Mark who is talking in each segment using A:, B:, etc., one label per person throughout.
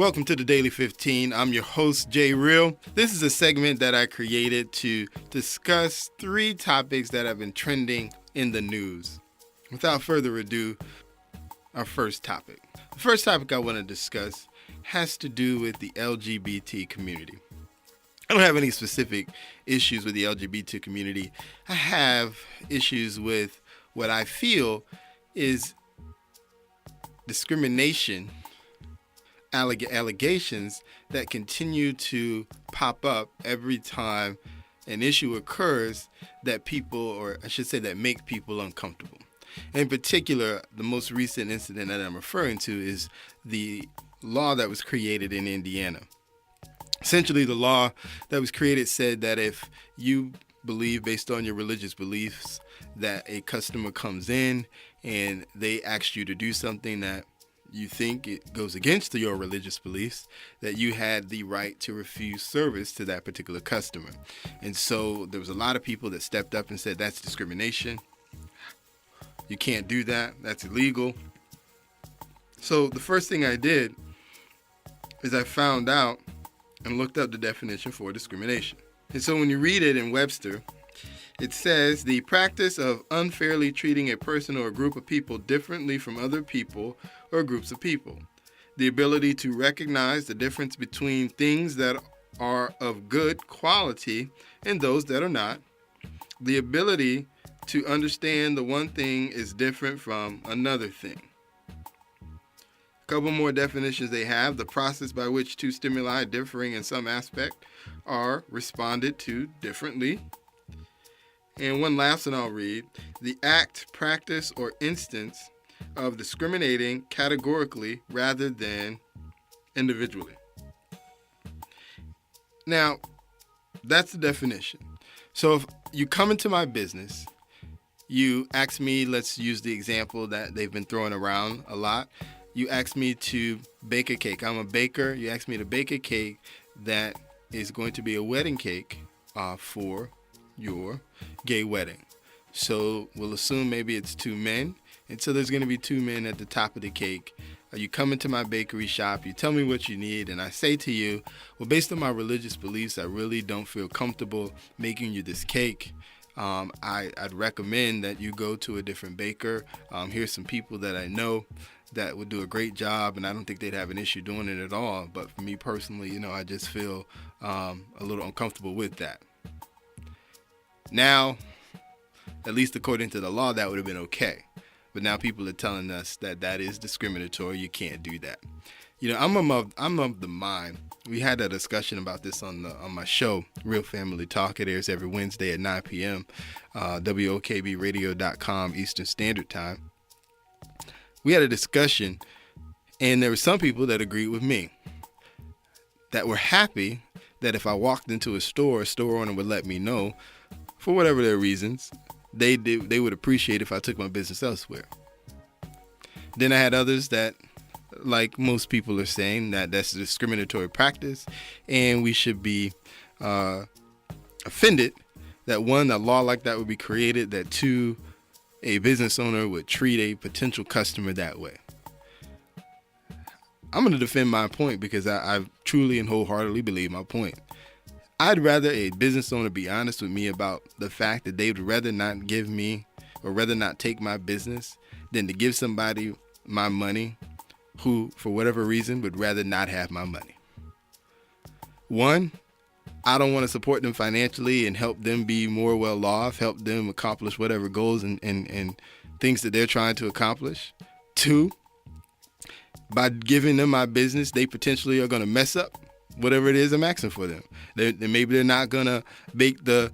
A: Welcome to the Daily 15. I'm your host, Jay Real. This is a segment that I created to discuss 3 topics that have been trending in the news. Without further ado, our first topic. The first topic I want to discuss has to do with the LGBT community. I don't have any specific issues with the LGBT community. I have issues with what I feel is discrimination allegations that continue to pop up every time an issue occurs that people, or I should say that make people uncomfortable. In particular, the most recent incident that I'm referring to is the law that was created in Indiana. Essentially, the law that was created said that if you believe, based on your religious beliefs, that a customer comes in and they ask you to do something that you think it goes against your religious beliefs, that you had the right to refuse service to that particular customer. And so there was a lot of people that stepped up and said, that's discrimination. You can't do that. That's illegal. So the first thing I did is I found out and looked up the definition for discrimination. And so when you read it in Webster, it says the practice of unfairly treating a person or a group of people differently from other people or groups of people. The ability to recognize the difference between things that are of good quality and those that are not. The ability to understand the one thing is different from another thing. A couple more definitions they have. The process by which two stimuli differing in some aspect are responded to differently. And one last one I'll read. The act, practice, or instance of discriminating categorically rather than individually. Now, that's the definition. So if you come into my business, you ask me, let's use the example that they've been throwing around a lot. You ask me to bake a cake. I'm a baker. You ask me to bake a cake that is going to be a wedding cake for your gay wedding. So we'll assume maybe it's 2 men. And so there's going to be 2 men at the top of the cake. You come into my bakery shop, you tell me what you need, and I say to you, well, based on my religious beliefs, I really don't feel comfortable making you this cake. I'd recommend that you go to a different baker. Here's some people that I know that would do a great job, and I don't think they'd have an issue doing it at all. But for me personally, I just feel a little uncomfortable with that. Now, at least according to the law, that would have been okay. But now people are telling us that that is discriminatory. You can't do that. I'm of the mind. We had a discussion about this on my show, RealFamilyTalk. It airs every Wednesday at 9 p.m. WOKBradio.com Eastern Standard Time. We had a discussion, and there were some people that agreed with me that were happy that if I walked into a store owner would let me know, for whatever their reasons, they would appreciate if I took my business elsewhere. Then I had others that, like most people are saying, that's a discriminatory practice, and we should be offended that a law like that would be created, that 2, a business owner would treat a potential customer that way. I'm going to defend my point because I truly and wholeheartedly believe my point. I'd rather a business owner be honest with me about the fact that they would rather not give me or rather not take my business than to give somebody my money who, for whatever reason, would rather not have my money. One, I don't want to support them financially and help them be more well off, help them accomplish whatever goals and things that they're trying to accomplish. 2, by giving them my business, they potentially are going to mess up whatever it is I'm asking for them. Maybe they're not gonna make the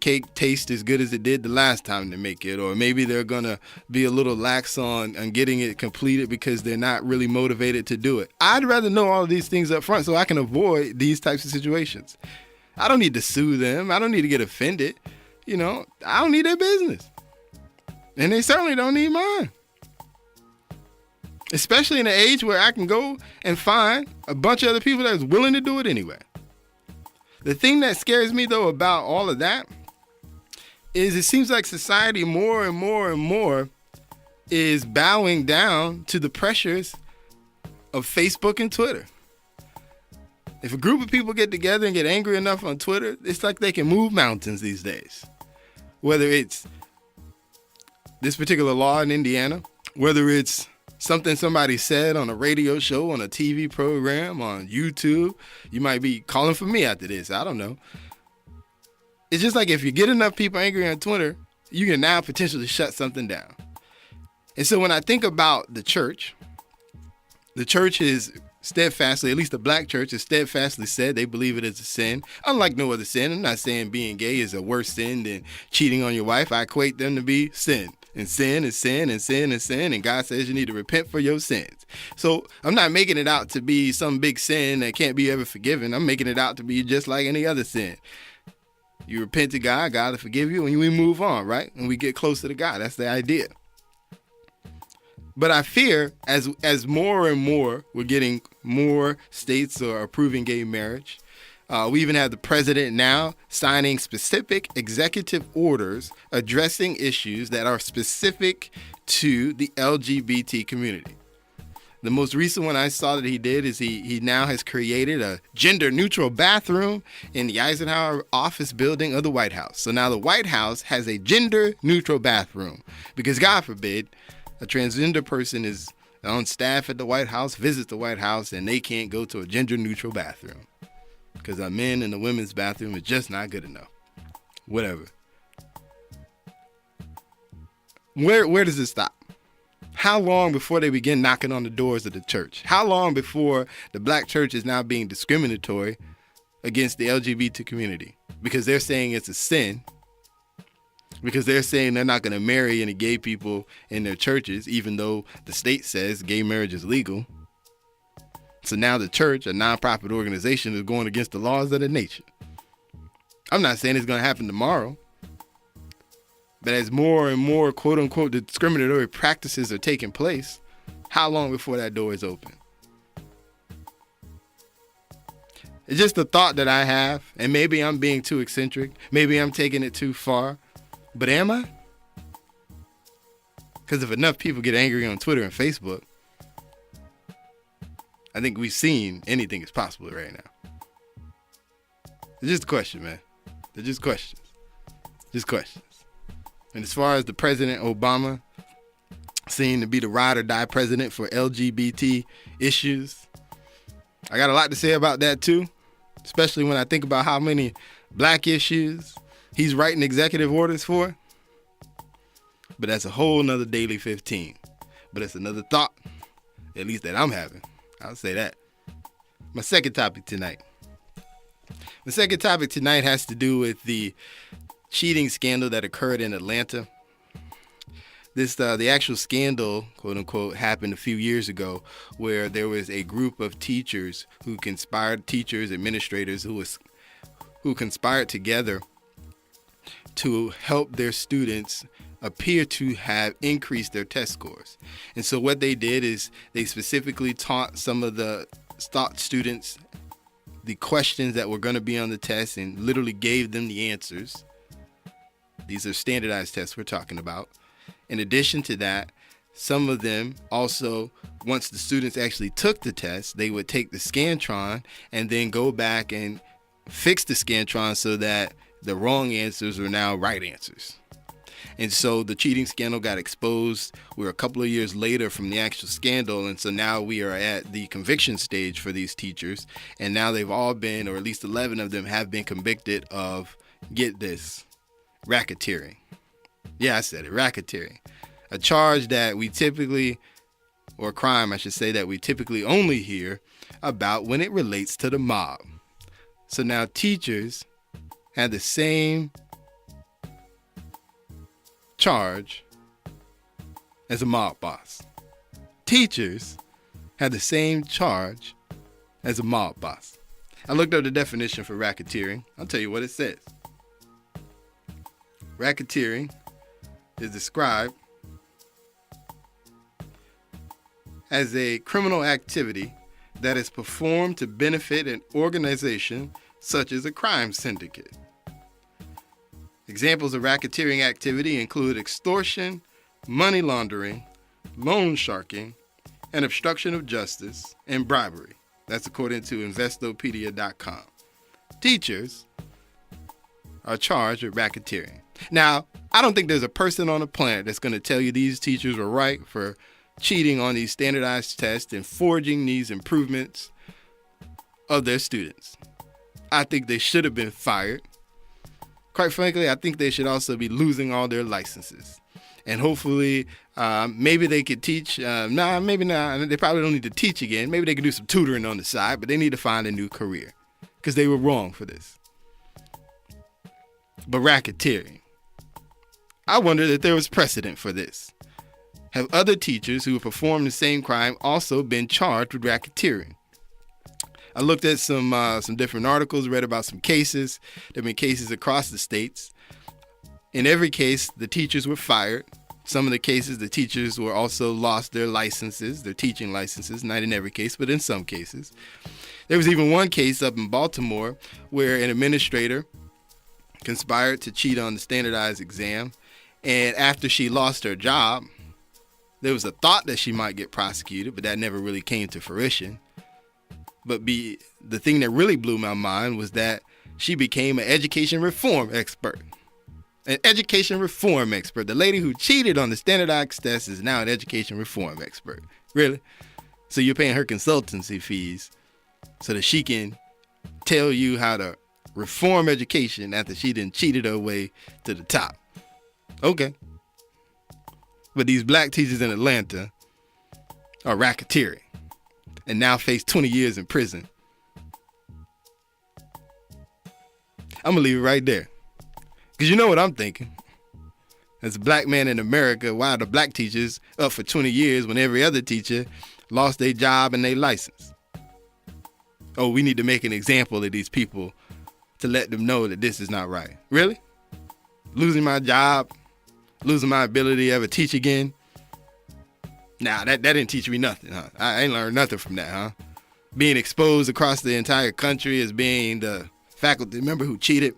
A: cake taste as good as it did the last time they make it, or maybe they're gonna be a little lax on getting it completed because they're not really motivated to do it. I'd rather know all of these things up front so I can avoid these types of situations. I don't need to sue them. I don't need to get offended. I don't need their business, and they certainly don't need mine. Especially in an age where I can go and find a bunch of other people that's willing to do it anyway. The thing that scares me, though, about all of that is it seems like society more and more and more is bowing down to the pressures of Facebook and Twitter. If a group of people get together and get angry enough on Twitter, it's like they can move mountains these days. Whether it's this particular law in Indiana, whether it's something somebody said on a radio show, on a TV program, on YouTube, you might be calling for me after this. I don't know. It's just like if you get enough people angry on Twitter, you can now potentially shut something down. And so when I think about the church is steadfastly, at least the black church has steadfastly said they believe it is a sin, unlike no other sin. I'm not saying being gay is a worse sin than cheating on your wife. I equate them to be sin. And sin is sin and sin is sin. And God says you need to repent for your sins. So I'm not making it out to be some big sin that can't be ever forgiven. I'm making it out to be just like any other sin. You repent to God, God will forgive you, and we move on, right? And we get closer to God. That's the idea. But I fear as more and more we're getting more states are approving gay marriage. We even have the president now signing specific executive orders addressing issues that are specific to the LGBT community. The most recent one I saw that he did is he now has created a gender-neutral bathroom in the Eisenhower office building of the White House. So now the White House has a gender-neutral bathroom because, God forbid, a transgender person is on staff at the White House, visits the White House, and they can't go to a gender-neutral bathroom because a men in the women's bathroom is just not good enough. Whatever. Where does it stop? How long before they begin knocking on the doors of the church? How long before the black church is now being discriminatory against the LGBT community? Because they're saying it's a sin. Because they're saying they're not going to marry any gay people in their churches, even though the state says gay marriage is legal. So now the church, a nonprofit organization, is going against the laws of the nation. I'm not saying it's going to happen tomorrow. But as more and more quote-unquote discriminatory practices are taking place, how long before that door is open? It's just a thought that I have, and maybe I'm being too eccentric. Maybe I'm taking it too far. But am I? Because if enough people get angry on Twitter and Facebook, I think we've seen anything is possible right now. It's just a question, man. They're just questions. Just questions. And as far as the President Obama seen to be the ride or die president for LGBT issues, I got a lot to say about that too, especially when I think about how many black issues he's writing executive orders for. But that's a whole nother Daily 15. But it's another thought, at least that I'm having. I'll say that. My second topic tonight. The second topic tonight has to do with the cheating scandal that occurred in Atlanta. The actual scandal, quote unquote, happened a few years ago, where there was a group of teachers who conspired, administrators who conspired together to help their students appear to have increased their test scores. And so what they did is they specifically taught some of the students the questions that were going to be on the test and literally gave them the answers. These are standardized tests we're talking about. In addition to that, some of them also, once the students actually took the test, they would take the Scantron and then go back and fix the Scantron so that the wrong answers are now right answers. And so the cheating scandal got exposed. We're a couple of years later from the actual scandal. And so now we are at the conviction stage for these teachers. And now they've all been, or at least 11 of them have been convicted of, get this, racketeering. Yeah, I said it, racketeering. A charge that we typically, or a crime, I should say, that we typically only hear about when it relates to the mob. So now teachers had the same charge as a mob boss. Teachers had the same charge as a mob boss. I looked up the definition for racketeering. I'll tell you what it says. Racketeering is described as a criminal activity that is performed to benefit an organization such as a crime syndicate. Examples of racketeering activity include extortion, money laundering, loan sharking, and obstruction of justice and bribery. That's according to Investopedia.com. Teachers are charged with racketeering. Now, I don't think there's a person on the planet that's going to tell you these teachers were right for cheating on these standardized tests and forging these improvements of their students. I think they should have been fired. Quite frankly, I think they should also be losing all their licenses. And hopefully, maybe they could teach. Maybe not. They probably don't need to teach again. Maybe they could do some tutoring on the side, but they need to find a new career because they were wrong for this. But racketeering, I wonder if there was precedent for this. Have other teachers who have performed the same crime also been charged with racketeering? I looked at some different articles, read about some cases. There have been cases across the states. In every case, the teachers were fired. Some of the cases, the teachers were also lost their licenses, their teaching licenses, not in every case, but in some cases. There was even one case up in Baltimore where an administrator conspired to cheat on the standardized exam. And after she lost her job, there was a thought that she might get prosecuted, but that never really came to fruition. But the thing that really blew my mind was that she became an education reform expert. An education reform expert. The lady who cheated on the standardized test is now an education reform expert. Really? So you're paying her consultancy fees so that she can tell you how to reform education after she done cheated her way to the top. Okay. But these black teachers in Atlanta are racketeering and now face 20 years in prison. I'm going to leave it right there. Because you know what I'm thinking. As a black man in America, why are the black teachers up for 20 years when every other teacher lost their job and their license? Oh, we need to make an example of these people to let them know that this is not right. Really? Losing my job? Losing my ability to ever teach again? Nah, that didn't teach me nothing, huh? I ain't learned nothing from that, huh? Being exposed across the entire country as being the faculty member who cheated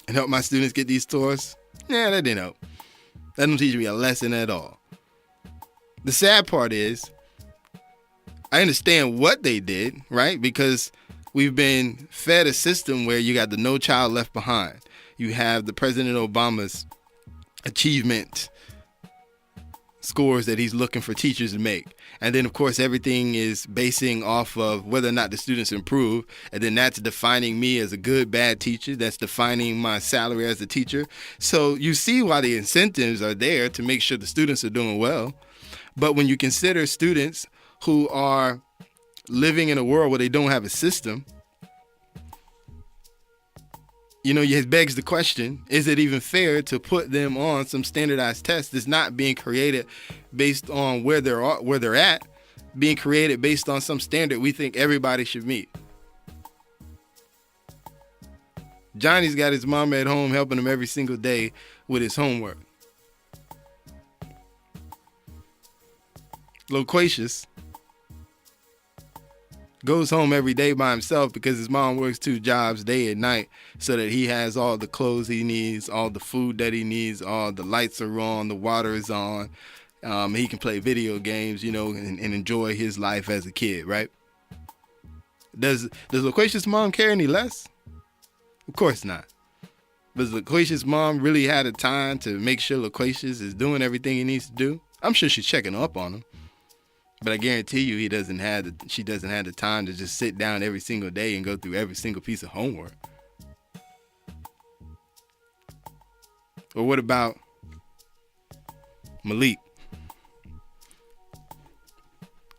A: and helped my students get these scores? Yeah, that didn't help. That didn't teach me a lesson at all. The sad part is, I understand what they did, right? Because we've been fed a system where you got the No Child Left Behind. You have the President Obama's achievement scores that he's looking for teachers to make. And then, of course, everything is basing off of whether or not the students improve. And then that's defining me as a good, bad teacher. That's defining my salary as a teacher. So you see why the incentives are there to make sure the students are doing well. But when you consider students who are living in a world where they don't have a system, you know, it begs the question, is it even fair to put them on some standardized test that's not being created based on where they're at, being created based on some standard we think everybody should meet? Johnny's got his mom at home helping him every single day with his homework. Loquacious goes home every day by himself because his mom works 2 jobs day and night so that he has all the clothes he needs, all the food that he needs, all the lights are on, the water is on. He can play video games, you know, and enjoy his life as a kid, right? Does Loquacious' mom care any less? Of course not. Does Loquacious' mom really have the time to make sure Loquacious is doing everything he needs to do? I'm sure she's checking up on him. But I guarantee you she doesn't have the time to just sit down every single day and go through every single piece of homework. Or what about Malik,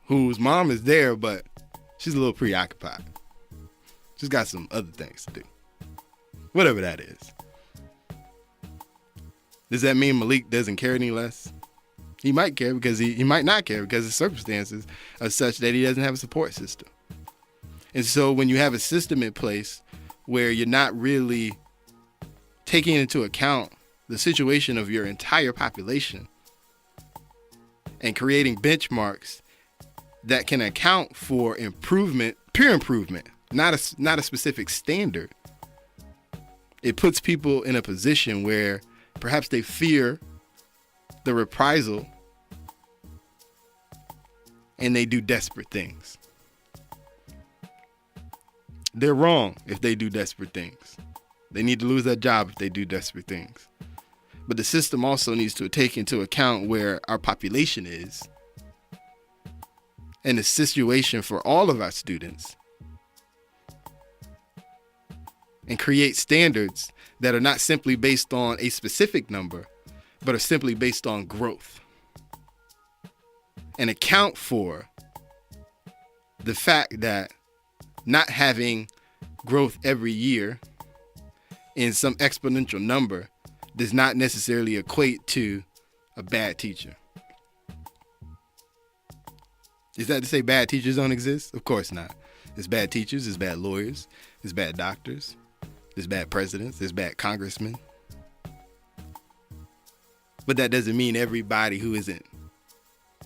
A: whose mom is there, but she's a little preoccupied. She's got some other things to do. Whatever that is. Does that mean Malik doesn't care any less? He might care because he might not care because the circumstances are such that he doesn't have a support system. And so when you have a system in place where you're not really taking into account the situation of your entire population and creating benchmarks that can account for improvement, pure improvement, not a specific standard, it puts people in a position where perhaps they fear the reprisal and they do desperate things. They're wrong if they do desperate things. They need to lose that job if they do desperate things. But the system also needs to take into account where our population is and the situation for all of our students, and create standards that are not simply based on a specific number, but are simply based on growth, and account for the fact that not having growth every year in some exponential number does not necessarily equate to a bad teacher. Is that to say bad teachers don't exist? Of course not. There's bad teachers, there's bad lawyers, there's bad doctors, there's bad presidents, there's bad congressmen. But that doesn't mean everybody who isn't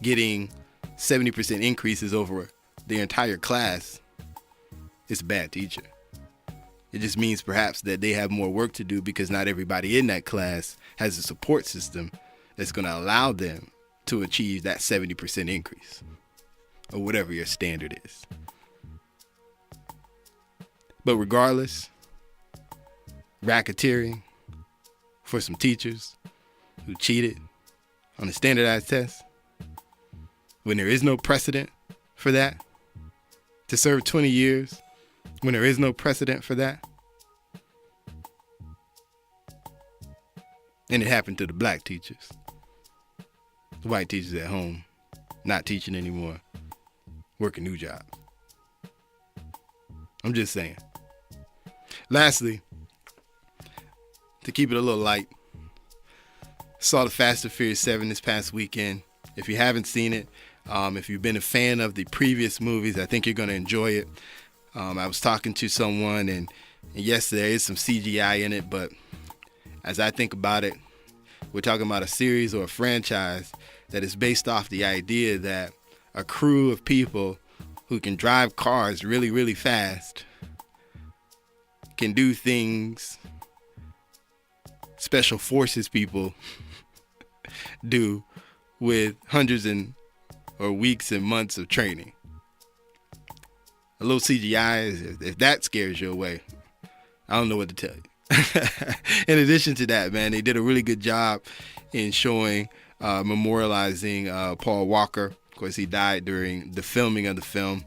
A: getting 70% increases over their entire class is a bad teacher. It just means perhaps that they have more work to do because not everybody in that class has a support system that's going to allow them to achieve that 70% increase, or whatever your standard is. But regardless, racketeering for some teachers who cheated on a standardized test, when there is no precedent for that, to serve 20 years, when there is no precedent for that. And it happened to the black teachers. The white teachers at home, not teaching anymore, working new jobs. I'm just saying. Lastly, to keep it a little light, saw the Fast and Furious 7 this past weekend. If you haven't seen it, if you've been a fan of the previous movies, I think you're going to enjoy it. I was talking to someone, and yes, there is some CGI in it, but as I think about it, we're talking about a series or a franchise that is based off the idea that a crew of people who can drive cars really, really fast can do things special forces people do with hundreds or weeks and months of training. A little CGI, if that scares you away, I don't know what to tell you. In addition to that, man, they did a really good job in showing, memorializing Paul Walker. Of course, he died during the filming of the film.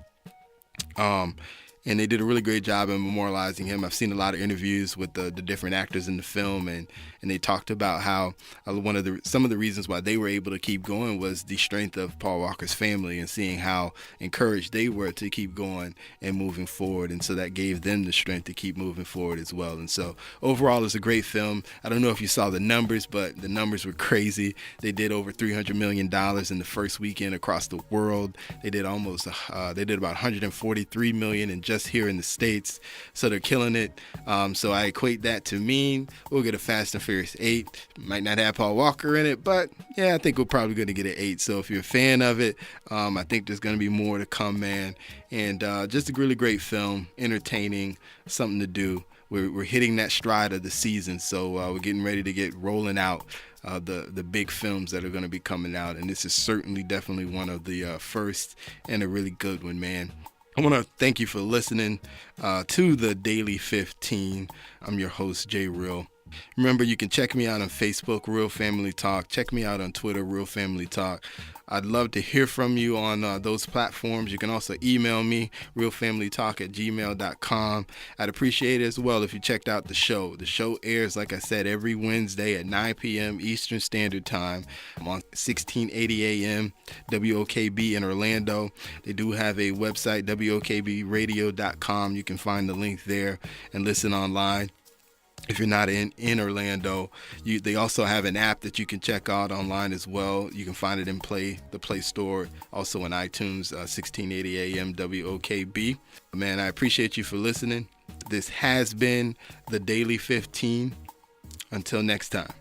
A: And they did a really great job in memorializing him. I've seen a lot of interviews with the different actors in the film, and they talked about how some of the reasons why they were able to keep going was the strength of Paul Walker's family, and seeing how encouraged they were to keep going and moving forward. And so that gave them the strength to keep moving forward as well. And so overall, it's a great film. I don't know if you saw the numbers, but the numbers were crazy. They did over $300 million in the first weekend across the world. They did about $143 million in just here in the States. So they're killing it. So I equate that to mean we'll get a Fast and Furious 8. Might not have Paul Walker in it, but yeah, I think we're probably going to get an 8. So if you're a fan of it, I think there's going to be more to come, man. And just a really great film, entertaining, something to do. We're hitting that stride of the season, so we're getting ready to get rolling out the big films that are going to be coming out. And this is certainly definitely one of the first, and a really good one, man. I want to thank you for listening to the Daily 15. I'm your host, Jay Real. Remember, you can check me out on Facebook, Real Family Talk. Check me out on Twitter, Real Family Talk. I'd love to hear from you on those platforms. You can also email me, realfamilytalk@gmail.com. I'd appreciate it as well if you checked out the show. The show airs, like I said, every Wednesday at 9 p.m. Eastern Standard Time. I'm on 1680 AM, WOKB in Orlando. They do have a website, WOKBradio.com. You can find the link there and listen online. If you're not in Orlando, they also have an app that you can check out online as well. You can find it in the Play Store, also in iTunes, 1680 AM WOKB. Man, I appreciate you for listening. This has been the Daily 15. Until next time.